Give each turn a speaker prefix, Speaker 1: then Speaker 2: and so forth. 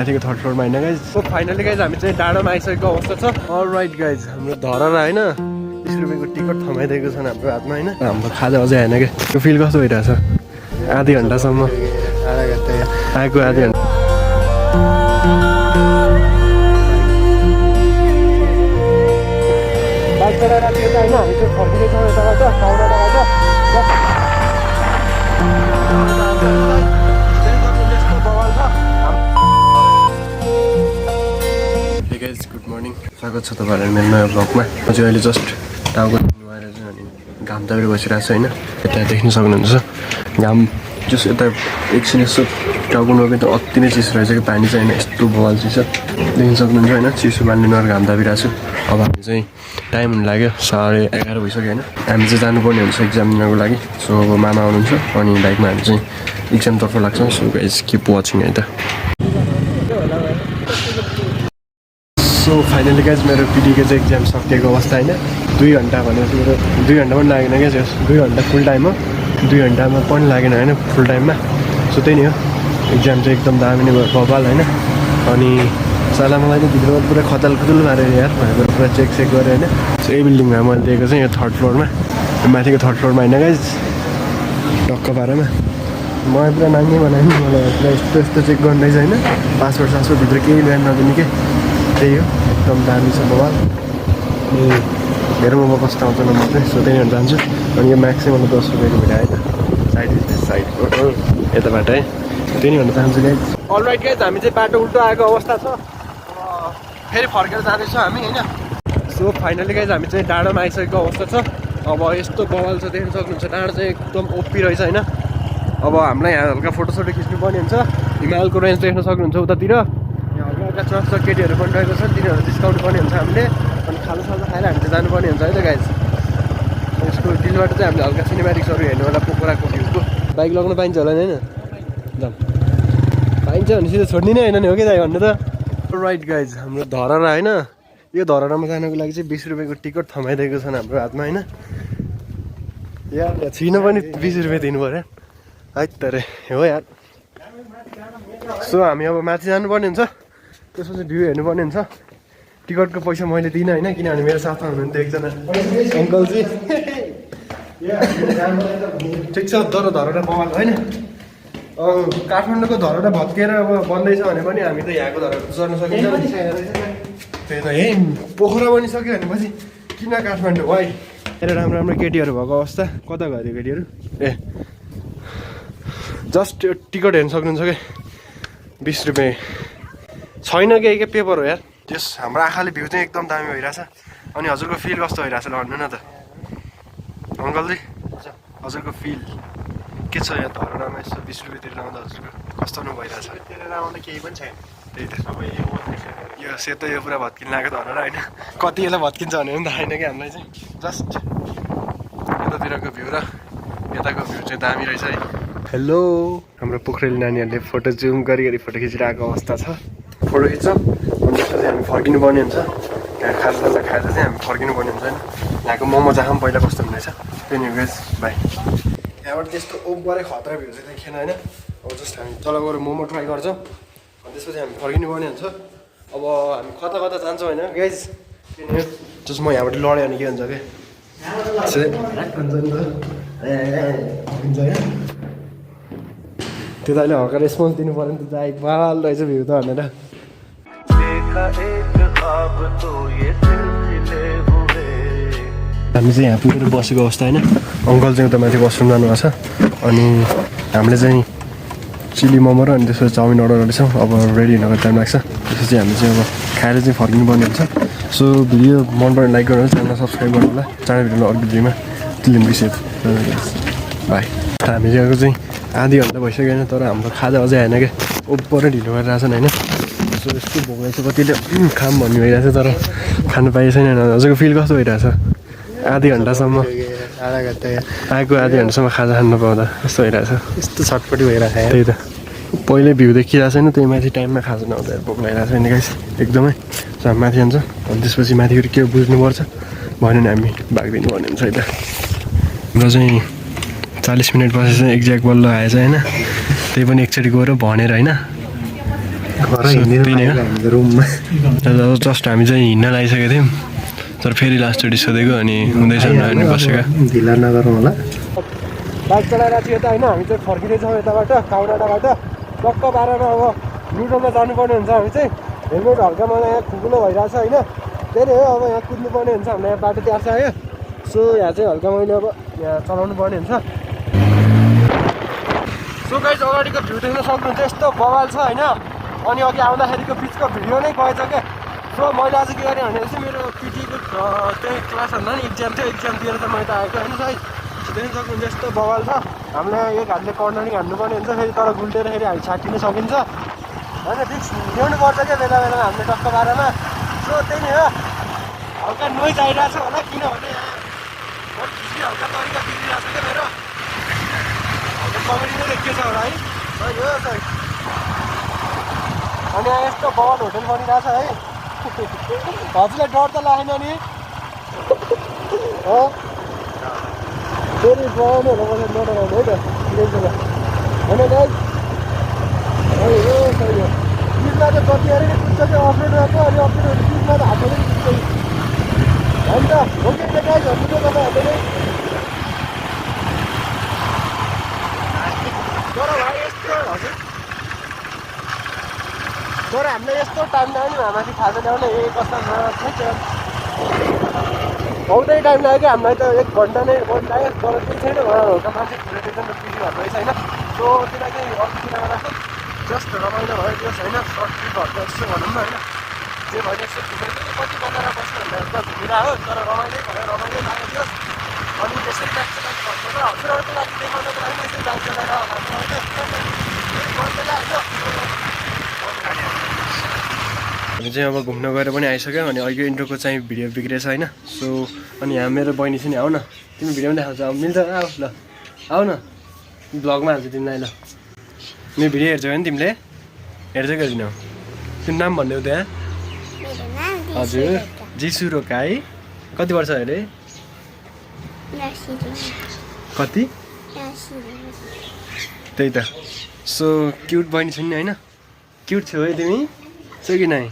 Speaker 1: माथिको थर्ड फ्लोरमा होइन guys. So finally guys हामी चाहिँ डाँडोमा आइसकेको अवस्था छ। अलराइट गाइज, हाम्रो धरहरा होइन 30 रुपियाँको टिकट थमाइदिएको छ हाम्रो हातमा होइन। हाम्रो खाजा अझै आएन क्या। त्यो फिल कस्तो भइरहेछ? आधी घन्टासम्म आएको आधी घन्टा बाइक चलाएर आएको होइन। हामी चाहिँ फर्किँदैछौँ यताबाट काउडाबाट। गुड मर्निङ, स्वागत छ तपाईँहरूलाई मेरो नयाँ ब्लगमा। म चाहिँ अहिले जस्ट टाउको नुहाएर चाहिँ अनि घाम तापेर बसिरहेको छु होइन। यता देख्न सक्नुहुन्छ घाम जस यता एकछिन यसो टाउको नुहाएको त अति नै चिसो रहेछ कि पानी चाहिँ होइन। यस्तो बवाल चिसो देख्न सक्नुहुन्छ होइन। चिसो पानीले नुहाएर घाम तापिरहेको छु। अब हामी चाहिँ टाइम हुनु लाग्यो 11:30 भइसक्यो होइन। हामी चाहिँ जानुपर्ने हुन्छ इक्जाम दिनको लागि। सो अब मामा आउनुहुन्छ अनि बाइकमा हामी चाहिँ इक्जामतर्फ लाग्छौँ। सो गाइज किप वाचिङ है त। सो फाइनली गाइज मेरो पिडीको चाहिँ इक्जाम सकिएको अवस्था होइन। 2 घन्टा भनेपछि मेरो 2 घन्टा पनि लागेन क्या। 2 घन्टा फुल टाइम हो, 2 घन्टामा पनि लागेन होइन फुल टाइममा। सो त्यही नै हो, इक्जाम चाहिँ एकदम दामी नै भयो बबाल होइन। अनि साला मलाई चाहिँ भित्रमा पुरा खतल माऱ्यो यार, भनेर पुरा चेक गरेँ होइन। सो यही बिल्डिङमा मैले दिएको चाहिँ यो थर्ड फ्लोरमा, माथिको थर्ड फ्लोरमा होइन गाइज, टक्क पारामा। मलाई पुरा नाङ्गे बनायो नि, मलाई पुरा यस्तो चेक गर्नु रहेछ होइन। पासपोर्ट भित्र केही ल्यान्ड नदिने के। त्यही हो, एकदम दामी छ बबाल। अनि हेरौँ अब कस्तो आउँछ नम्बर चाहिँ। सो त्यही भएर जान्छु। अनि यो म्याक्स चाहिँ मलाई 10 रुपियाँको भिडियो आयो त साइड यताबाट है। त्यही भन्न चाहन्छु गाइज। अलराइट गाइज, हामी चाहिँ बाटो उल्टो आएको अवस्था छ। फेरि फर्केर जाँदैछौँ हामी होइन। सो फाइनली गाइज हामी चाहिँ डाँडोमा आइसकेको अवस्था छ। अब यस्तो बवाल छ देख्न सक्नुहुन्छ। डाँडो चाहिँ एकदम ओपी रहेछ होइन। अब हामीलाई यहाँ हल्का फोटोसोटो खिच्नु पर्ने हुन्छ। हिमालको रेन्ज देख्न सक्नुहुन्छ उतातिर। हल्का चर्च केटीहरू पनि रहेको छ, तिनीहरू डिस्काउन्ट पर्ने हुन्छ हामीले। अनि खाजासाजा खाएर हामी चाहिँ जानुपर्ने हुन्छ है त गाइज। यसको डिलबाट चाहिँ हामीले हल्का सिनेमेटिक्सहरू हेर्नु होला पोखराको भ्यूको। बाइक लगाउनु पाइन्छ होला नि होइन? एकदम पाइन्छ भने सिधै छोड्दिनै होइन नि हो कि दाइ भन्नु त। राइट गाइज, हाम्रो धरहरा होइन। यो धरहरामा जानको लागि चाहिँ 20 रुपियाँको टिकट थमाइदिएको छन् हाम्रो हातमा होइन। यार छिन पनि 20 रुपियाँ दिनु पऱ्यो है त रे हो यार। सो हामी अब माथि जानुपर्ने हुन्छ, त्यसपछि भ्यू हेर्नुपर्ने हुन्छ। टिकटको पैसा मैले दिइनँ होइन, किनभने मेरो साथमा हुनुहुन्थ्यो एकजना अङ्कलजी। ठिक छ, तर धरहरा बवाल होइन। काठमाडौँको धरहरा भत्किएर अब बन्दैछ भने पनि हामी त यहाँको धरहरा चढ्न सकिन्छ। त्यही त यही पोखरा बनिसक्यो भनेपछि किन काठमाडौँ वाइ। हेर राम्रो राम्रो केटीहरू भएको अवस्था। कता गयो केटीहरू? ए जस्ट त्यो टिकट हेर्न सक्नुहुन्छ क्या, 20 रुपियाँ छैन के पेपर हो यार। त्यस हाम्रो आँखाले भ्यू चाहिँ एकदम दामी भइरहेछ। अनि हजुरको फिल कस्तो भइरहेछ ल भन्नु न त अङ्कलजी। हजुरको फिल के छ यहाँ धरहरामा यसो 20 रुपियाँ तिरेर आउँदा हजुरको कस्तो नै भइरहेछ? तिरेर आउँदा केही पनि छैन। त्यही त यो सेतो यो पुरा भत्किन लागेको धरहरा होइन। कति बेला भत्किन्छ भने पनि थाहा छैन कि हामीलाई चाहिँ। जस्ट यतातिरको भ्यू र यताको भ्यू चाहिँ दामी रहेछ है। हेलो, हाम्रो पोखरेली नानीहरूले फोटो जुम गरी फोटो खिचिरहेको अवस्था छ। फोटो खिच्छौँ अनि त्यसपछि हामी फर्किनु पर्ने हुन्छ। यहाँ खाजासाजा खाएर चाहिँ हामी फर्किनु पर्ने हुन्छ होइन। यहाँको मोमो जहाँ पनि पहिला कस्तो हुँदैछ त्यही नै गाइज बाई। यहाँबाट त्यस्तो ओपरे खतरा भ्यू चाहिँ देखेन होइन। अब जस्ट हामी तल गएर मोमो ट्राई गर्छौँ अनि त्यसपछि हामी फर्किनु पर्ने हुन्छ। अब हामी कता जान्छौँ होइन गाइज। किनभने जस्ट म यहाँबाट लड्यो भने के हुन्छ क्या हुन्छ होइन। त्यो त अहिले हल्का रेस्पोन्स दिनु पऱ्यो नि त। दाइ बाल रहेछ भ्यू त भनेर। हामी चाहिँ यहाँ पुगेर बसेको अवस्था होइन। अङ्कल चाहिँ उता माथि वासरुम जानुभएको छ। अनि हामीले चाहिँ चिली मोमो र अनि त्यसपछि चाउमिन अर्डर गर्दैछौँ। अब रेडी हुनको टाइम लाग्छ। त्यसपछि हामी चाहिँ अब खाएर चाहिँ फर्किनु पर्ने हुन्छ। सो भिडियो मन पऱ्यो लाइक गर्नुहोस्, च्यानल सब्सक्राइब गर्नु होला। चाँडै भिडियोमा अर्को भिडियोमा तिलम बिसेफ बाई। हामी चाहिँ चाहिँ आधी घन्टा भइसक्यो होइन, तर हाम्रो खाजा अझै आएन क्या। ओपरै ढिलो गरेर आएछन् होइन। सो यस्तो भोक रहेछ, कतिले खाम भन्ने भइरहेछ तर खानु पाइएको छैन। हजुरको फिल कस्तो भइरहेछ? आधी घन्टासम्म आएको आधी घन्टासम्म खाजा खानु नपाउँदा कस्तो भइरहेछ? यस्तो छटपट्टि भइरहेछ। त्यही त पहिल्यै भ्यू देखिरहेको छैन, त्यही माथि टाइममा खाजा नहुँदा भोक लागिरहेको छैन गाइस एकदमै। सो हामी माथि जान्छ अनि त्यसपछि माथिबाट के बुझ्नुपर्छ भन्यो भने हामी भागिदिनु पर्ने हुन्छ है त। हाम्रो चाहिँ 40 मिनट पछि चाहिँ एक्ज्याक्ट बल्ल आएछ होइन। त्यही पनि एकचोटि गएर भनेर होइन। रुममा जस्ट हामी चाहिँ हिँड्न लागिसकेको थियौँ तर फेरि लास्टचोटि सोधेको अनि हुँदैछ अनि बसेका ढिला नगरौँ होला बाइक चलाइरहेको थियो यता होइन हामी चाहिँ फर्किँदैछौँ यताबाट काउडाबाट टक्क 12मा अब लुटोमा जानुपर्ने हुन्छ हामी चाहिँ हेलमेट हल्का मलाई यहाँ खुकुलो भइरहेछ होइन त्यही हो अब यहाँ कुद्नुपर्ने हुन्छ हामीलाई यहाँ बाटो त्यहाँ छ आयो सो यहाँ चाहिँ हल्का मैले अब यहाँ चलाउनु पर्ने हुन्छ सो गाइस अगाडिको भ्यू देख्न सक्नुहुन्छ यस्तो बवाल छ होइन अनि अघि आउँदाखेरिको बिचको भिडियो नै गएछ क्या सो मैले आज के गरेँ भने चाहिँ मेरो पिटीको त्यही क्लास भन्दा नि इक्जाम थियो इक्जाम दिएर चाहिँ मैले त आएको होइन सायद देख्न सक्नुहुन्छ यस्तो बवाल छ हामीलाई एक हातले कर्नरिङ हान्नुपर्ने हुन्छ फेरि तर गुल्टेर फेरि हामी छाटिन सकिन्छ होइन फिक्स ल्याउनुपर्छ क्या बेला बेलामा हामीले टक्क 12मा सो त्यही नै हो हल्का नोइज आइरहेको छ होला किनभने हल्का तरिका बिग्रिरहेको छ क्या मेरो हल्का कमेडी नै देखिएको छ होला है सही हो सही अनि यहाँ यस्तो बवाल होटल बनिरहेछ है हजुरलाई डर त लागेन नि फेरि बनाउनु होला नडराउनु है त होइन गाइस सही हो सही हो बिचमा त कति अरे नि कुद्छ कि अप्रेडमा त अनि अप्रेडहरू बिचमा त हातले नि कुद्छ होइन त हो कि गाइस हजुरले तपाईँहरूले तर भाइ यस्तो हजुर तर हामीले यस्तो टाइम लाग्यो नि माथि खाजा ल्याउने कस्तो आउँदै टाइम लाग्यो कि हामीलाई त 1 घन्टा नै बढी लाग्यो तर केही छैन हल्का मान्छे खुलेको छ नि त पिटी भएको रहेछ होइन सो त्यसलाई चाहिँ अर्को किन राख्छ जस्ट रमाइलो भयो त्यस होइन सर्ट ट्रिपहरू यसो भनौँ न होइन जे भयो यसो घुमेर कति बनाएर बस्नु भन्दा घुमिरह हो तर रमाइलो भयो रमाइलो लाग्यो त्यस अनि त्यसरी ब्याक चलाएको भन्नु र हजुरहरूको लागि देखाउनको लागि यसरी ब्याक चलाएर हामी चाहिँ अब घुम्न गएर पनि आइसक्यो अनि अहिले इन्ट्रोको चाहिँ भिडियो बिग्रेछ होइन सो अनि यहाँ मेरो बहिनी छ नि आऊ न तिमी भिडियो पनि देखाउँछ अब मिल्छ आऊ ल आऊ न ब्लगमा हाल्छु तिमीलाई ल मेरो भिडियो हेर्छौ भने तिमीले हेर्छौ गरिदिनु तिम्रो नाम भनिदेऊ त्यहाँ हजुर जिसु रोकाई कति वर्ष अरे कति त्यही त सो क्युट बहिनी छ नि होइन क्युट छौ है तिमी छौ कि नै